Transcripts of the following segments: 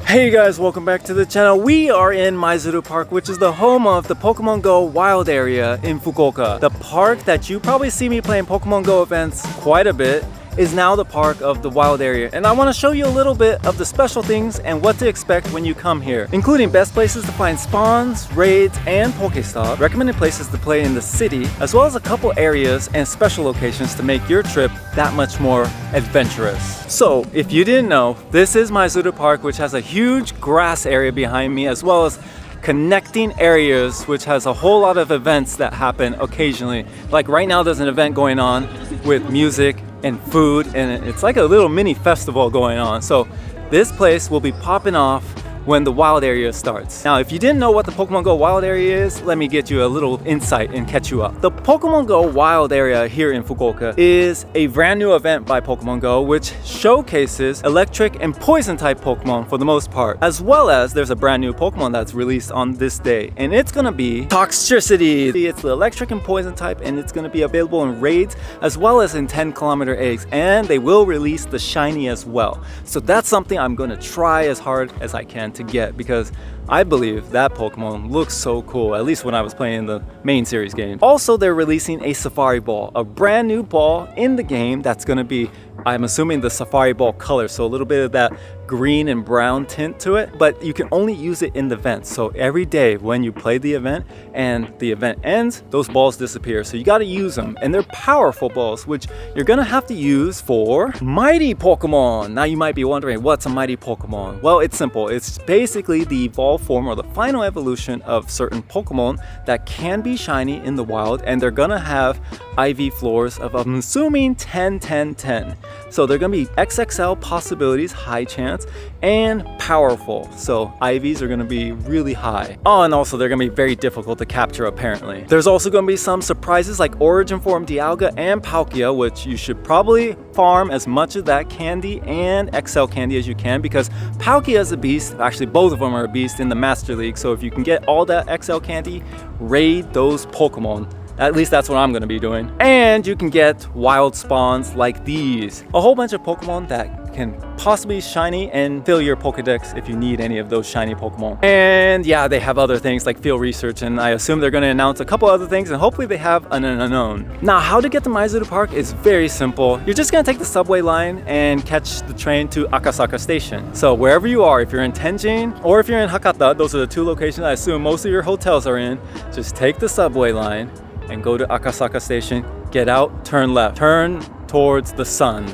Hey you guys, welcome back to the channel. We are in Maizuru Park, which is the home of the PokemonGO wild area in Fukuoka. The park that you probably see me playing PokemonGO events quite a bit is now the park of the wild area, and I want to show you a little bit of the special things and what to expect when you come here, including best places to find spawns, raids, and Pokestops, recommended places to play in the city, as well as a couple areas and special locations to make your trip that much more adventurous. So if you didn't know, this is Maizuru Park, which has a huge grass area behind me, as well as connecting areas, which has a whole lot of events that happen occasionally. Like right now there's an event going on with music and food, and it's like a little mini festival going on. So this place will be popping off when the wild area starts. Now, if you didn't know what the PokemonGO wild area is, let me get you a little insight and catch you up. The PokemonGO wild area here in Fukuoka is a brand new event by PokemonGO, which showcases electric and poison type Pokemon for the most part, as well as there's a brand new Pokemon that's released on this day, and it's gonna be Toxtricity. It's the electric and poison type, and it's gonna be available in raids as well as in 10-kilometer eggs, and they will release the shiny as well. So that's something I'm gonna try as hard as I can to get, because I believe that Pokemon looks so cool, at least when I was playing the main series game. Also, they're releasing a Safari Ball, a brand new ball in the game that's going to be, I'm assuming, the Safari Ball color, so a little bit of that green and brown tint to it, but you can only use it in the event. So every day when you play the event and the event ends, those balls disappear. So you got to use them, and they're powerful balls, which you're going to have to use for mighty Pokemon. Now you might be wondering, what's a mighty Pokemon? Well, it's simple. It's basically the evolved form or the final evolution of certain Pokemon that can be shiny in the wild, and they're gonna have IV floors of, I'm assuming, 10, 10, 10. So they're gonna be XXL possibilities, high chance, and powerful. So IVs are gonna be really high. Oh, and also they're gonna be very difficult to capture apparently. There's also gonna be some surprises like Origin Form Dialga and Palkia, which you should probably farm as much of that candy and XL candy as you can, because Palkia is a beast. Actually, both of them are a beast in the Master League. So if you can get all that XL candy, raid those Pokemon. At least that's what I'm going to be doing. And you can get wild spawns like these. A whole bunch of Pokemon that can possibly shiny and fill your Pokedex if you need any of those shiny Pokemon. And yeah, they have other things like field research, and I assume they're going to announce a couple other things, and hopefully they have an unknown. Now, how to get to Maizuru Park is very simple. You're just going to take the subway line and catch the train to Akasaka Station. So wherever you are, if you're in Tenjin or if you're in Hakata, those are the two locations I assume most of your hotels are in, just take the subway line and go to Akasaka Station, get out, turn left, turn towards the sun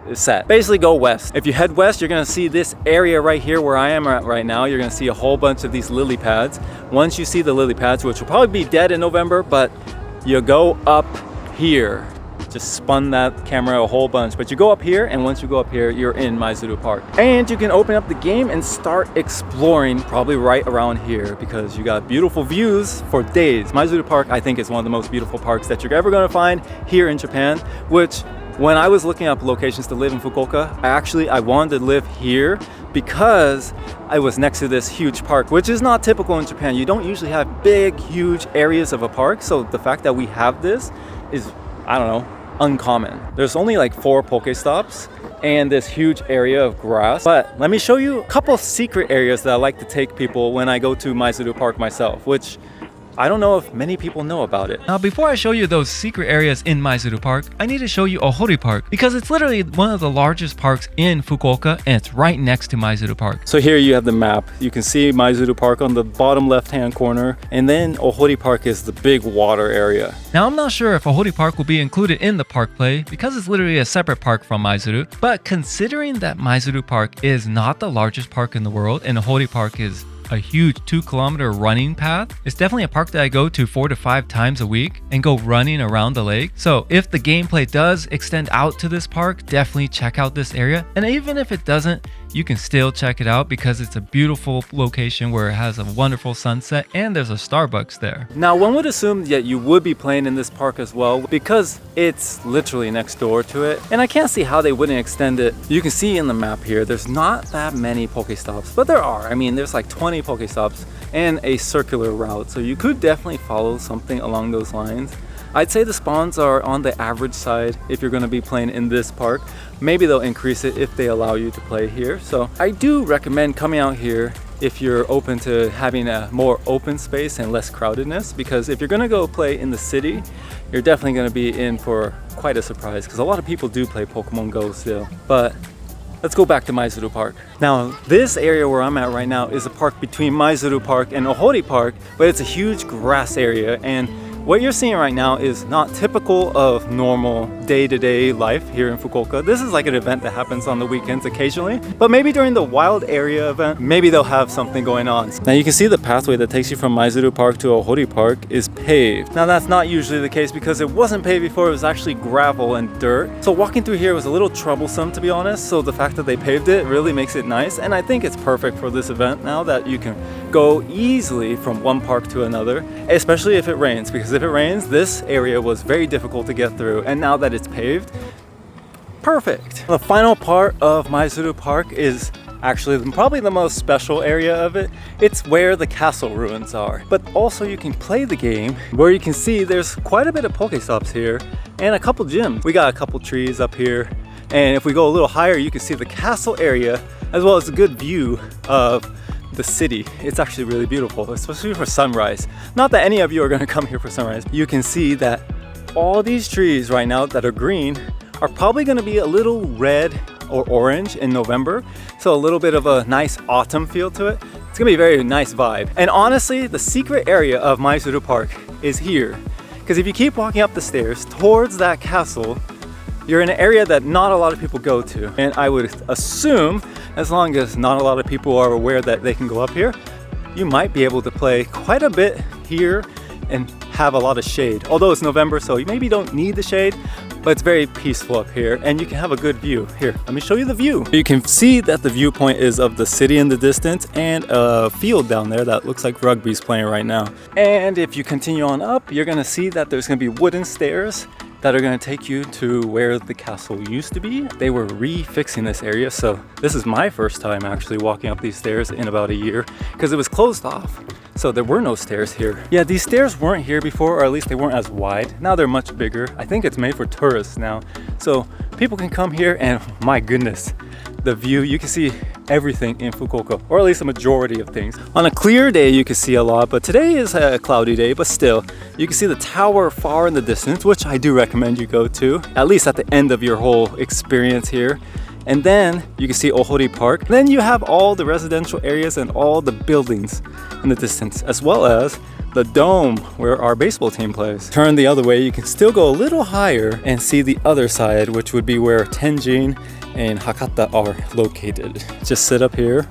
is set. Basically go west. If you head west, you're gonna see this area right here where I am at right now. You're gonna see a whole bunch of these lily pads. Once you see the lily pads, which will probably be dead in November, but you go up here. Just spun that camera a whole bunch, but you go up here, and once you go up here, you're in Maizuru Park. And you can open up the game and start exploring probably right around here, because you got beautiful views for days. Maizuru Park, I think, is one of the most beautiful parks that you're ever going to find here in Japan, which when I was looking up locations to live in Fukuoka, I wanted to live here because I was next to this huge park, which is not typical in Japan. You don't usually have big, huge areas of a park, so the fact that we have this is, I don't know, uncommon. There's only like 4 Pokestops and this huge area of grass. But let me show you a couple of secret areas that I like to take people when I go to Maizuru Park myself, which I don't know if many people know about it. Now, before I show you those secret areas in Maizuru Park, I need to show you Ohori Park, because it's literally one of the largest parks in Fukuoka, and it's right next to Maizuru Park. So here you have the map. You can see Maizuru Park on the bottom left-hand corner, and then Ohori Park is the big water area. Now, I'm not sure if Ohori Park will be included in the park play, because it's literally a separate park from Maizuru, but considering that Maizuru Park is not the largest park in the world, and Ohori Park is a huge 2-kilometer running path, it's definitely a park that I go to 4 to 5 times a week and go running around the lake. So if the gameplay does extend out to this park, definitely check out this area. And even if it doesn't, you can still check it out, because it's a beautiful location where it has a wonderful sunset, and there's a Starbucks there. Now, one would assume that you would be playing in this park as well, because it's literally next door to it, and I can't see how they wouldn't extend it. You can see in the map here, there's not that many Pokestops, but there are. I mean, there's like 20 Pokestops and a circular route, so you could definitely follow something along those lines. I'd say the spawns are on the average side if you're going to be playing in this park. Maybe they'll increase it if they allow you to play here. So I do recommend coming out here if you're open to having a more open space and less crowdedness, because if you're gonna go play in the city, you're definitely gonna be in for quite a surprise, because a lot of people do play Pokemon Go still. But let's go back to Maizuru Park. Now, this area where I'm at right now is a park between Maizuru Park and Ohori Park, but it's a huge grass area, and what you're seeing right now is not typical of normal day-to-day life here in Fukuoka. This is like an event that happens on the weekends occasionally, but maybe during the wild area event, maybe they'll have something going on. Now you can see the pathway that takes you from Maizuru Park to Ohori Park is paved. Now that's not usually the case because it wasn't paved before, it was actually gravel and dirt. So walking through here was a little troublesome, to be honest, so the fact that they paved it really makes it nice, and I think it's perfect for this event now that you can go easily from one park to another, especially if it rains, because if it rains, this area was very difficult to get through, and now that it's paved, perfect. The final part of Maizuru Park is actually probably the most special area of it. It's where the castle ruins are, but also you can play the game, where you can see there's quite a bit of Pokestops here and a couple gyms. We got a couple trees up here, and if we go a little higher, you can see the castle area as well as a good view of the city. It's actually really beautiful, especially for sunrise. Not that any of you are going to come here for sunrise. You can see that all these trees right now that are green are probably going to be a little red or orange in November, so a little bit of a nice autumn feel to it. It's gonna be a very nice vibe. And honestly, the secret area of Maizuru Park is here, because if you keep walking up the stairs towards that castle, you're in an area that not a lot of people go to, and I would assume as long as not a lot of people are aware that they can go up here, you might be able to play quite a bit here and have a lot of shade. Although it's November, so you maybe don't need the shade, but it's very peaceful up here and you can have a good view. Here, let me show you the view. You can see that the viewpoint is of the city in the distance and a field down there that looks like rugby's playing right now. And if you continue on up, you're gonna see that there's gonna be wooden stairs that are going to take you to where the castle used to be. They were refixing this area, so this is my first time actually walking up these stairs in about a year because it was closed off, so there were no stairs here. Yeah, these stairs weren't here before, or at least they weren't as wide. Now they're much bigger. I think it's made for tourists now, so people can come here, and my goodness, the view, you can see everything in Fukuoka, or at least a majority of things. On a clear day you can see a lot, but today is a cloudy day, but still you can see the tower far in the distance, which I do recommend you go to, at least at the end of your whole experience here. And then you can see Ohori Park. Then you have all the residential areas and all the buildings in the distance, as well as the dome where our baseball team plays. Turn the other way, you can still go a little higher and see the other side, which would be where Tenjin and Hakata are located. Just sit up here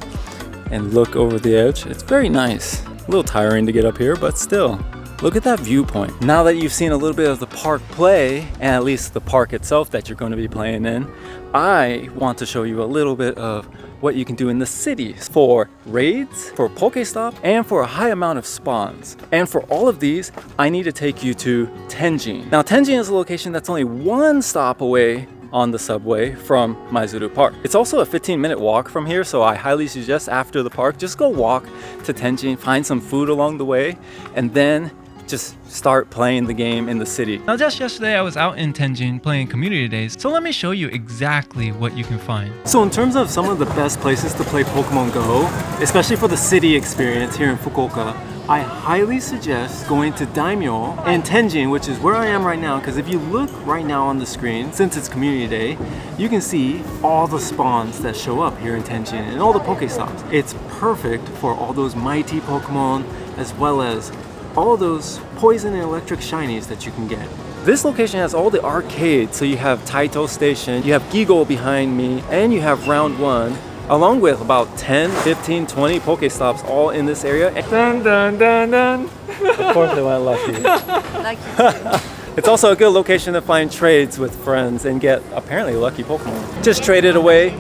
and look over the edge. It's very nice. A little tiring to get up here, but still, look at that viewpoint. Now that you've seen a little bit of the park play, and at least the park itself that you're going to be playing in, I want to show you a little bit of what you can do in the cities for raids, for Pokestop, and for a high amount of spawns. And for all of these, I need to take you to Tenjin. Now, Tenjin is a location that's only one stop away on the subway from Maizuru Park. It's also a 15-minute walk from here, so I highly suggest after the park, just go walk to Tenjin, find some food along the way, and then just start playing the game in the city. Now, just yesterday I was out in Tenjin playing community days, so let me show you exactly what you can find. So in terms of some of the best places to play Pokemon Go, especially for the city experience here in Fukuoka, I highly suggest going to Daimyo and Tenjin, which is where I am right now, because if you look right now on the screen, since it's community day, you can see all the spawns that show up here in Tenjin and all the Pokestops. It's perfect for all those mighty Pokemon, as well as all those poison and electric shinies that you can get. This location has all the arcades, so you have Taito Station, you have Gigo behind me, and you have Round 1, along with about 10, 15, 20 Pokestops all in this area. Dun, dun, dun, dun. Of course they went lucky. Lucky. It's also a good location to find trades with friends and get apparently lucky Pokemon. Just traded away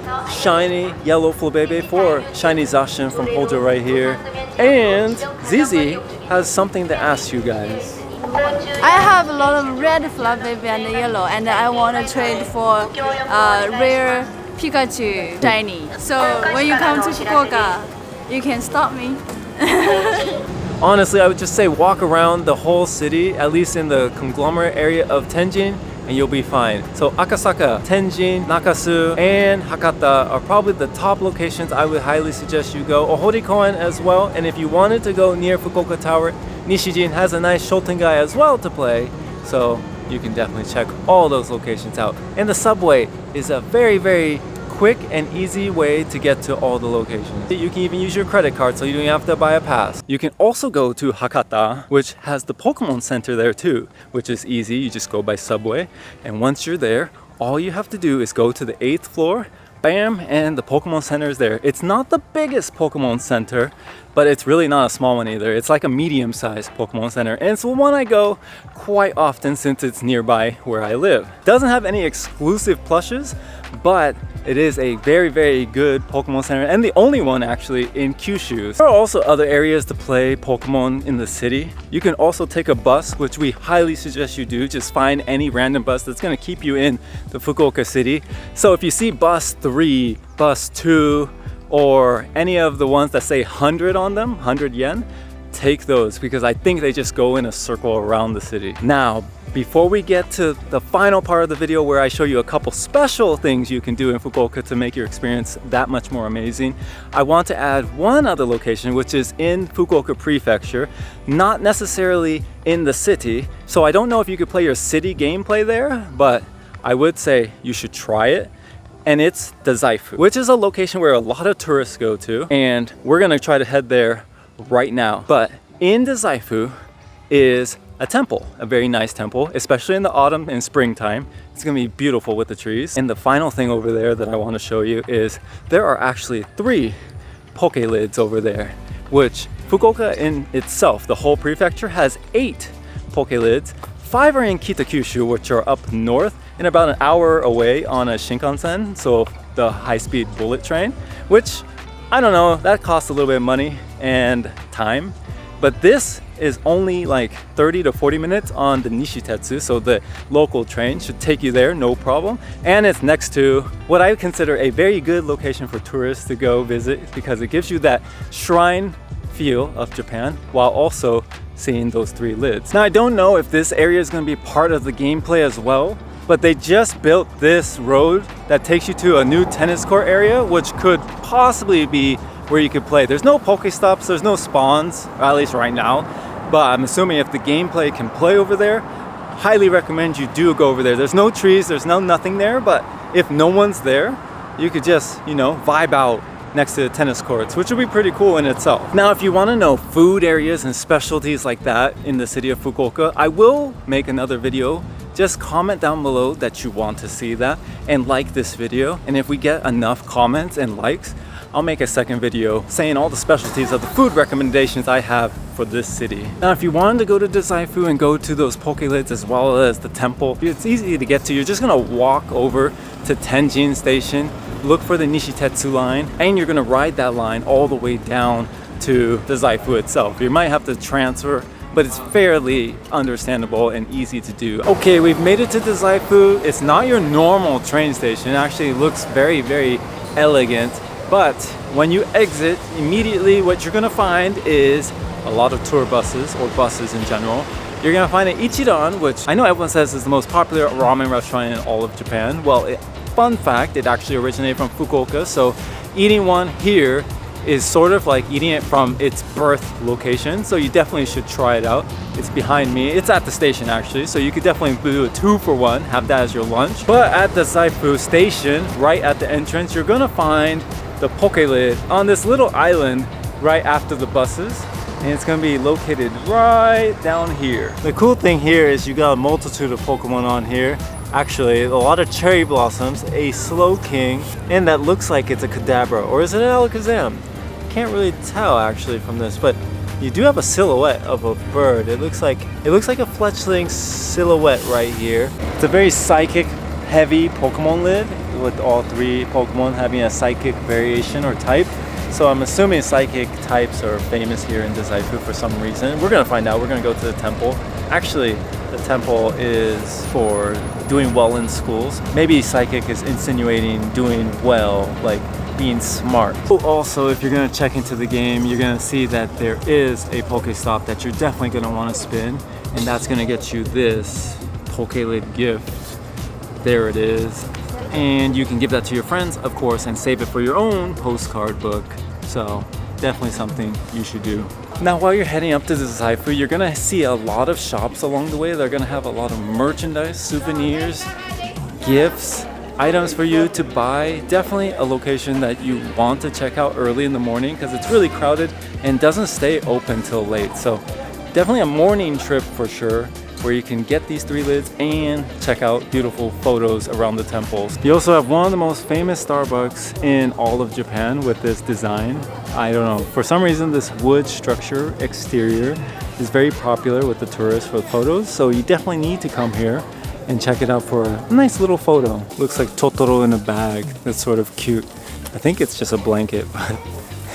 shiny yellow Flabebe for shiny Zacian from Hojo right here. And Zizi has something to ask you guys. I have a lot of red Flabebe and yellow, and I want to trade for rare Pikachu shiny. So when you come to Fukuoka, you can stop me. Honestly, I would just say walk around the whole city, at least in the conglomerate area of Tenjin, and you'll be fine. So Akasaka, Tenjin, Nakasu, and Hakata are probably the top locations I would highly suggest you go. Ohori Koen as well, and if you wanted to go near Fukuoka Tower, Nishijin has a nice Shotengai as well to play, so you can definitely check all those locations out. And the subway is a very quick and easy way to get to all the locations. You can even use your credit card so you don't have to buy a pass. You can also go to Hakata, which has the Pokemon Center there too, which is easy. You just go by subway, and once you're there, all you have to do is go to the 8th floor, bam, and the Pokemon Center is there. It's not the biggest Pokemon Center, but it's really not a small one either. It's like a medium-sized Pokemon Center, and it's the one I go quite often since it's nearby where I live. Doesn't have any exclusive plushes, but it is a very good Pokemon Center, and the only one actually in Kyushu. There are also other areas to play Pokemon in the city. You can also take a bus, which we highly suggest you do. Just find any random bus that's gonna keep you in the Fukuoka city. So if you see bus 3, bus 2, or any of the ones that say 100 on them, 100 yen, take those, because I think they just go in a circle around the city. Now, before we get to the final part of the video where I show you a couple special things you can do in Fukuoka to make your experience that much more amazing, I want to add one other location, which is in Fukuoka Prefecture, not necessarily in the city. So I don't know if you could play your city gameplay there, but I would say you should try it. And it's Dazaifu, which is a location where a lot of tourists go to, and we're gonna try to head there right now. But in Dazaifu is a temple, a very nice temple, especially in the autumn and springtime. It's gonna be beautiful with the trees. And the final thing over there that I wanna show you is there are actually 3 Pokelids over there, which Fukuoka in itself, the whole prefecture, has 8 Pokelids. 5 are in Kitakyushu, which are up north and about an hour away on a Shinkansen, so the high-speed bullet train, which, I don't know, that costs a little bit of money and time. But this is only like 30 to 40 minutes on the Nishitetsu, so the local train should take you there, no problem. And it's next to what I consider a very good location for tourists to go visit, because it gives you that shrine feel of Japan while also seeing those 3 lids. Now, I don't know if this area is going to be part of the gameplay as well, but they just built this road that takes you to a new tennis court area, which could possibly be where you could play. There's no Pokestops, there's no spawns, or at least right now, but I'm assuming if the gameplay can play over there, highly recommend you do go over there. There's no trees, there's nothing there, but if no one's there, you could just, you know, vibe out next to the tennis courts, which would be pretty cool in itself. Now, if you want to know food areas and specialties like that in the city of Fukuoka, I will make another video. Just comment down below that you want to see that and like this video. And if we get enough comments and likes, I'll make a second video saying all the specialties of the food recommendations I have for this city. Now, if you wanted to go to Dazaifu and go to those Pokelids as well as the temple, it's easy to get to. You're just gonna walk over to Tenjin Station, look for the Nishitetsu line, and you're gonna ride that line all the way down to Dazaifu itself. You might have to transfer, but it's fairly understandable and easy to do. Okay, we've made it to Dazaifu. It's not your normal train station. It actually looks very elegant. But when you exit, immediately what you're gonna find is a lot of tour buses, or buses in general. You're gonna find an Ichiran, which I know everyone says is the most popular ramen restaurant in all of Japan. Well, fun fact, it actually originated from Fukuoka, so eating one here is sort of like eating it from its birth location, so you definitely should try it out. It's behind me. It's at the station actually, so you could definitely do a 2-for-1, have that as your lunch. But at the Dazaifu station, right at the entrance, you're gonna find the Pokelid on this little island right after the buses, and it's gonna be located right down here. The cool thing here is you got a multitude of Pokemon on here. Actually, a lot of cherry blossoms, a Slowking, and that looks like it's a Kadabra, or is it an Alakazam? Can't really tell actually from this, but you do have a silhouette of a bird. It looks like a fletchling silhouette right here. It's a very psychic heavy Pokemon lid, with all 3 Pokemon having a psychic variation or type. So I'm assuming psychic types are famous here in Dazaifu for some reason. We're gonna find out. We're gonna go to the temple. Actually, the temple is for doing well in schools. Maybe psychic is insinuating doing well, like being smart. Also, if you're gonna check into the game, you're gonna see that there is a Pokestop that you're definitely gonna wanna spin, and that's gonna get you this Pokelid gift. There it is. And you can give that to your friends, of course, and save it for your own postcard book. So definitely something you should do. Now, while you're heading up to the Dazaifu, you're gonna see a lot of shops along the way. They're gonna have a lot of merchandise, souvenirs, gifts, items for you to buy. Definitely a location that you want to check out early in the morning because it's really crowded and doesn't stay open till late. So definitely a morning trip for sure, where you can get these 3 lids and check out beautiful photos around the temples. You also have one of the most famous Starbucks in all of Japan with this design. I don't know, for some reason this wood structure exterior is very popular with the tourists for photos, so you definitely need to come here and check it out for a nice little photo. Looks like Totoro in a bag. That's sort of cute. I think it's just a blanket, but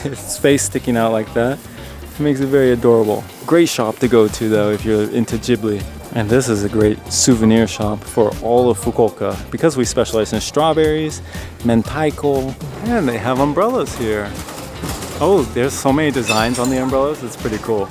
its face sticking out like that, it makes it very adorable. Great shop to go to though if you're into Ghibli. And this is a great souvenir shop for all of Fukuoka because we specialize in strawberries, mentaiko, and they have umbrellas here. Oh, there's so many designs on the umbrellas, it's pretty cool.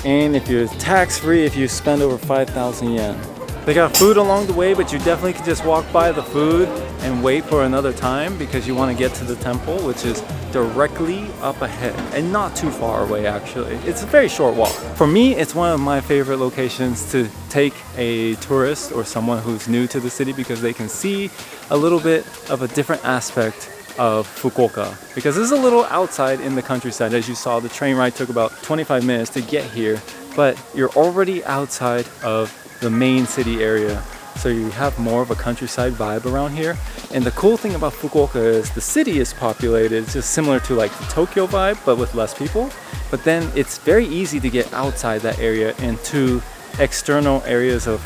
And if you're tax-free, if you spend over 5,000 yen. They got food along the way, but you definitely can just walk by the food and wait for another time because you want to get to the temple, which is directly up ahead and not too far away actually. It's a very short walk. For me, it's one of my favorite locations to take a tourist or someone who's new to the city because they can see a little bit of a different aspect of Fukuoka, because this is a little outside in the countryside. As you saw, the train ride took about 25 minutes to get here, but you're already outside of the main city area, so you have more of a countryside vibe around here. And the cool thing about Fukuoka is the city is populated. It's just similar to like the Tokyo vibe, but with less people. But then it's very easy to get outside that area into external areas of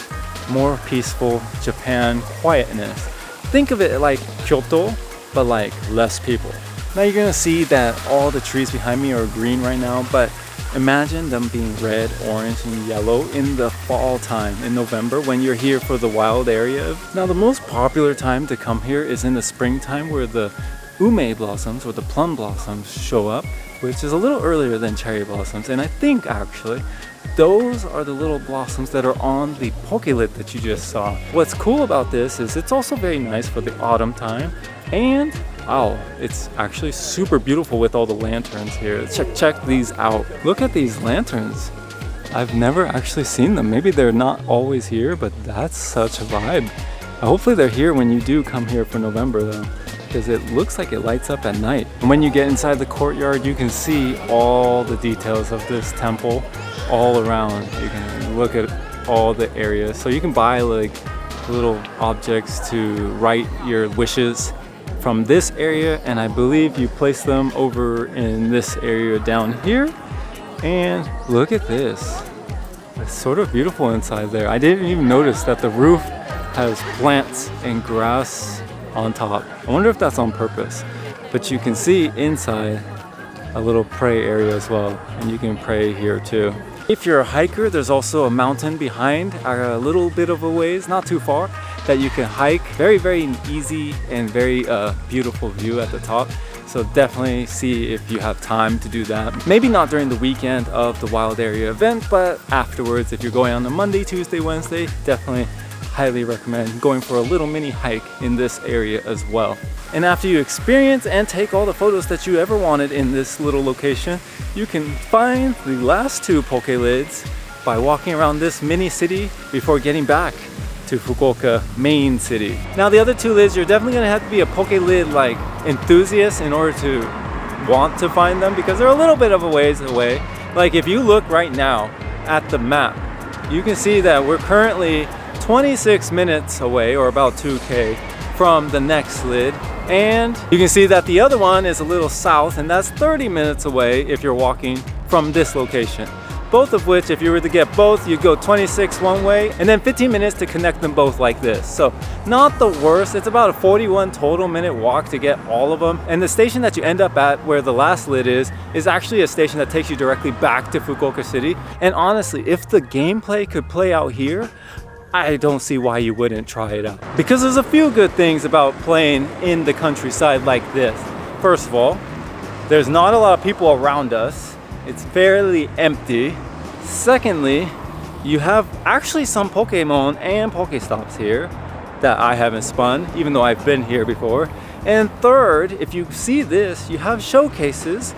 more peaceful Japan quietness. Think of it like Kyoto, but like less people. Now you're gonna see that all the trees behind me are green right now, but imagine them being red, orange, and yellow in the fall time in November when you're here for the wild area. Now the most popular time to come here is in the springtime where the ume blossoms or the plum blossoms show up, which is a little earlier than cherry blossoms. And I think actually those are the little blossoms that are on the Pokelid that you just saw. What's cool about this is it's also very nice for the autumn time, and wow, it's actually super beautiful with all the lanterns here. Check these out. Look at these lanterns. I've never actually seen them. Maybe they're not always here, but that's such a vibe. Hopefully they're here when you do come here for November though, because it looks like it lights up at night. And when you get inside the courtyard, you can see all the details of this temple all around. You can look at all the areas. So you can buy like little objects to write your wishes from this area, and I believe you place them over in this area down here. And look at this. It's sort of beautiful inside there. I didn't even notice that the roof has plants and grass on top. I wonder if that's on purpose. But you can see inside a little pray area as well, and you can pray here too. If you're a hiker, there's also a mountain behind a little bit of a ways, not too far, that you can hike. Very easy and very beautiful view at the top. So definitely see if you have time to do that. Maybe not during the weekend of the wild area event, but afterwards, if you're going on a Monday, Tuesday, Wednesday, definitely highly recommend going for a little mini hike in this area as well. And after you experience and take all the photos that you ever wanted in this little location, you can find the last 2 Pokelids by walking around this mini city before getting back to Fukuoka main city. Now the other 2 lids, you're definitely gonna have to be a Pokelid like enthusiast in order to want to find them, because they're a little bit of a ways away. Like if you look right now at the map, you can see that we're currently 26 minutes away, or about 2K from the next lid. And you can see that the other one is a little south, and that's 30 minutes away if you're walking from this location. Both of which, if you were to get both, you'd go 26 one way and then 15 minutes to connect them both like this. So not the worst. It's about a 41 total minute walk to get all of them. And the station that you end up at, where the last lid is actually a station that takes you directly back to Fukuoka City. And honestly, if the gameplay could play out here, I don't see why you wouldn't try it out. Because there's a few good things about playing in the countryside like this. First of all, there's not a lot of people around us. It's fairly empty. Secondly, you have actually some Pokemon and Pokestops here. that I haven't spun, even though I've been here before. And third, if you see this, you have showcases,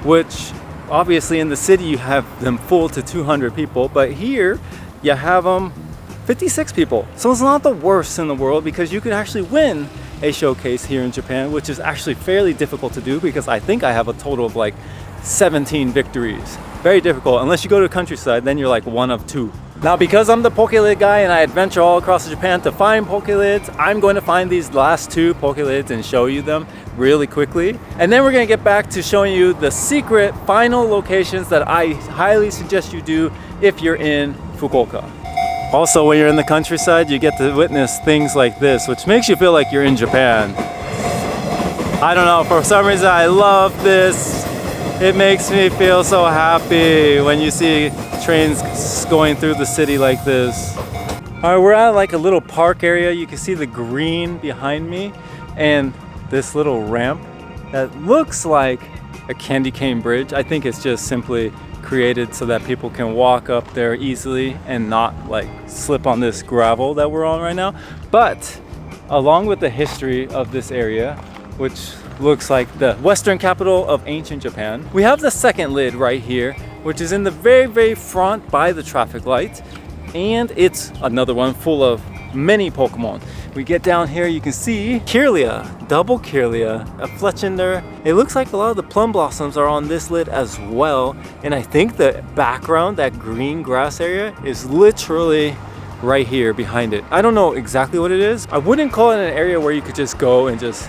which obviously in the city you have them full to 200 people, but here you have them 56 people. So it's not the worst in the world, because you could actually win a showcase here in Japan, which is actually fairly difficult to do, because I think I have a total of like 17 victories. Very difficult. Unless you go to the countryside, then you're like one of two. Now, because I'm the Pokelid guy and I adventure all across Japan to find Pokelids, I'm going to find these last 2 Pokelids and show you them really quickly. And then we're going to get back to showing you the secret final locations that I highly suggest you do if you're in Fukuoka. Also, when you're in the countryside, you get to witness things like this, which makes you feel like you're in Japan. I don't know, for some reason I love this. It makes me feel so happy when you see trains going through the city like this. All right, we're at like a little park area. You can see the green behind me and this little ramp that looks like a candy cane bridge. I think it's just simply created so that people can walk up there easily and not like slip on this gravel that we're on right now. But along with the history of this area, which looks like the western capital of ancient Japan, we have the second lid right here, which is in the very front by the traffic light, and it's another one full of many Pokemon. We get down here, you can see Kirlia, double Kirlia, a Fletchinder. It looks like a lot of the plum blossoms are on this lid as well, and I think the background, that green grass area, is literally right here behind it. I don't know exactly what it is. I wouldn't call it an area where you could just go and just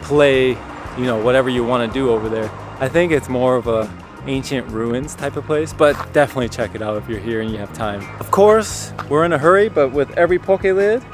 play, you know, whatever you want to do over there. I think it's more of a ancient ruins type of place, but definitely check it out if you're here and you have time. Of course, we're in a hurry, but with every Pokelid,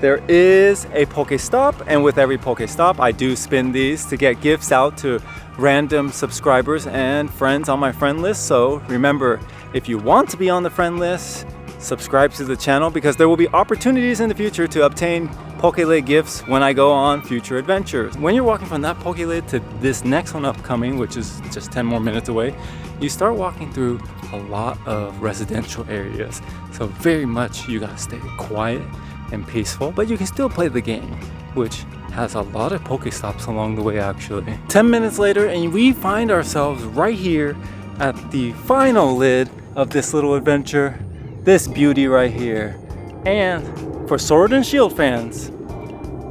there is a Pokestop, and with every Pokestop, I do spin these to get gifts out to random subscribers and friends on my friend list. So remember, if you want to be on the friend list, subscribe to the channel, because there will be opportunities in the future to obtain Pokelid gifts when I go on future adventures. When you're walking from that Pokelid to this next one upcoming, which is just 10 more minutes away, you start walking through a lot of residential areas. So very much you gotta stay quiet and peaceful, but you can still play the game, which has a lot of Pokestops along the way actually. 10 minutes later, and we find ourselves right here at the final lid of this little adventure. This beauty right here. And for Sword and Shield fans,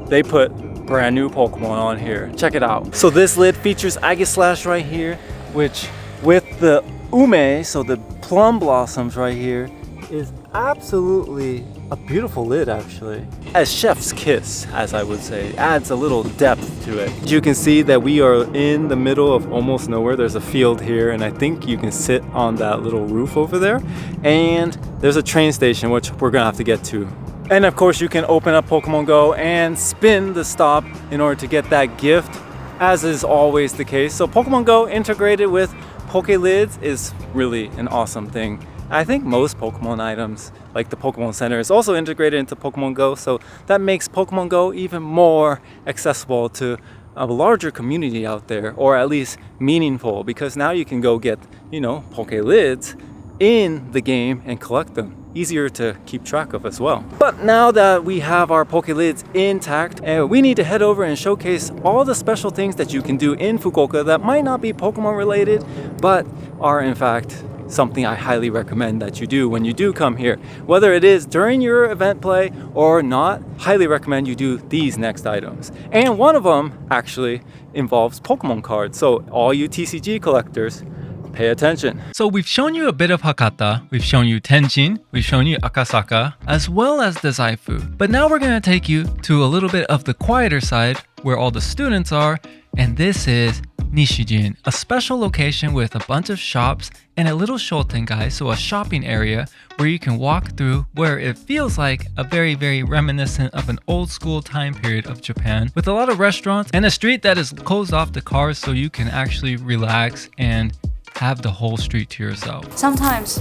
they put brand new Pokemon on here. Check it out. So this lid features Aegislash right here, which with the ume, so the plum blossoms right here, is absolutely a beautiful lid actually. A chef's kiss, as I would say, adds a little depth to it. You can see that we are in the middle of almost nowhere. There's a field here, and I think you can sit on that little roof over there. And there's a train station, which we're gonna have to get to. And of course, you can open up PokemonGO and spin the stop in order to get that gift, as is always the case. So PokemonGO integrated with Pokelids is really an awesome thing. I think most Pokemon items, like the Pokemon Center, is also integrated into PokemonGO, so that makes PokemonGO even more accessible to a larger community out there, or at least meaningful, because now you can go get, you know, Pokelids in the game and collect them. Easier to keep track of as well. But now that we have our Pokelids intact, we need to head over and showcase all the special things that you can do in Fukuoka that might not be Pokemon related, but are in fact something I highly recommend that you do when you do come here. Whether it is during your event play or not, highly recommend you do these next items. And one of them actually involves Pokemon cards. So all you TCG collectors, pay attention. So we've shown you a bit of Hakata, we've shown you Tenjin, we've shown you Akasaka, as well as Dazaifu. But now we're going to take you to a little bit of the quieter side where all the students are, and this is Nishijin, a special location with a bunch of shops and a little shotengai, so a shopping area where you can walk through, where it feels like a very reminiscent of an old school time period of Japan, with a lot of restaurants and a street that is closed off to cars so you can actually relax and have the whole street to yourself. Sometimes,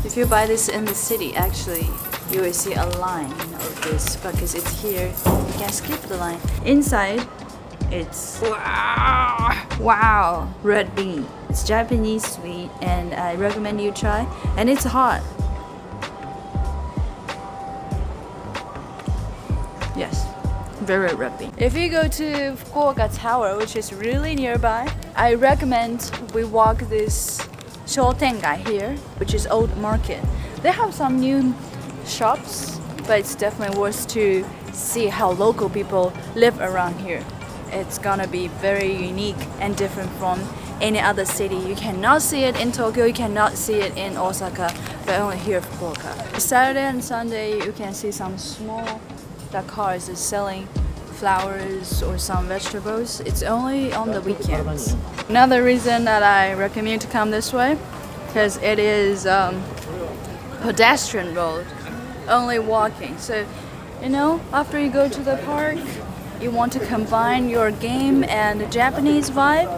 if you buy this in the city, actually, you will see a line of this because it's here. You can skip the line. Inside, it's wow, red bean. It's Japanese sweet, and I recommend you try. And it's hot. Yes, very rapid. If you go to Fukuoka Tower, which is really nearby, I recommend we walk this Shotengai here, which is old market. They have some new shops, but it's definitely worth to see how local people live around here. It's gonna be very unique and different from any other city. You cannot see it in Tokyo, you cannot see it in Osaka, but only here in Fukuoka. Saturday and Sunday, you can see some small cars selling flowers or some vegetables. It's only on the weekends. Another reason that I recommend you to come this way, because it is pedestrian road, only walking. So, you know, after you go to the park, you want to combine your game and the Japanese vibe,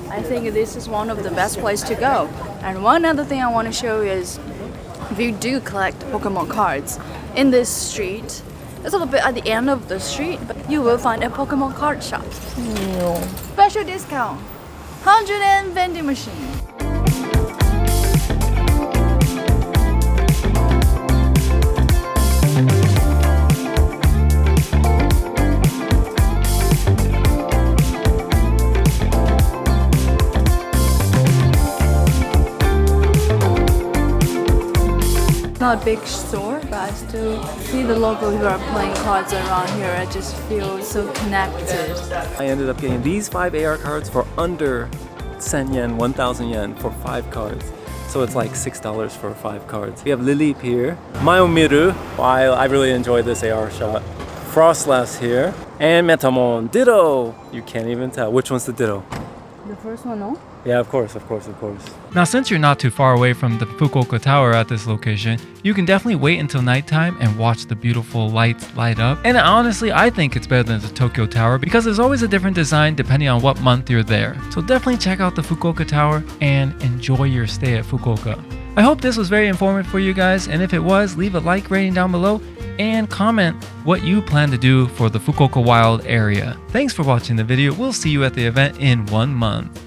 I think this is one of the best places to go. And one other thing I want to show is, if you do collect Pokemon cards in this street, it's a little bit at the end of the street, but you will find a Pokemon card shop. Special discount, 100 yen vending machine. Not a big store, but I still see the local who are playing cards around here. I just feel so connected. I ended up getting these 5 AR cards for under 10 yen, 1,000 yen for 5 cards. So it's like $6 for 5 cards. We have Lilip here, Maizuru. I really enjoyed this AR shot. Frostlass here, and Metamon. Ditto! You can't even tell. Which one's the Ditto? The first one, no? Yeah, of course. Now, since you're not too far away from the Fukuoka Tower at this location, you can definitely wait until nighttime and watch the beautiful lights light up. And honestly, I think it's better than the Tokyo Tower because there's always a different design depending on what month you're there. So definitely check out the Fukuoka Tower and enjoy your stay at Fukuoka. I hope this was very informative for you guys, and if it was, leave a like rating down below and comment what you plan to do for the Fukuoka Wild area. Thanks for watching the video. We'll see you at the event in 1 month.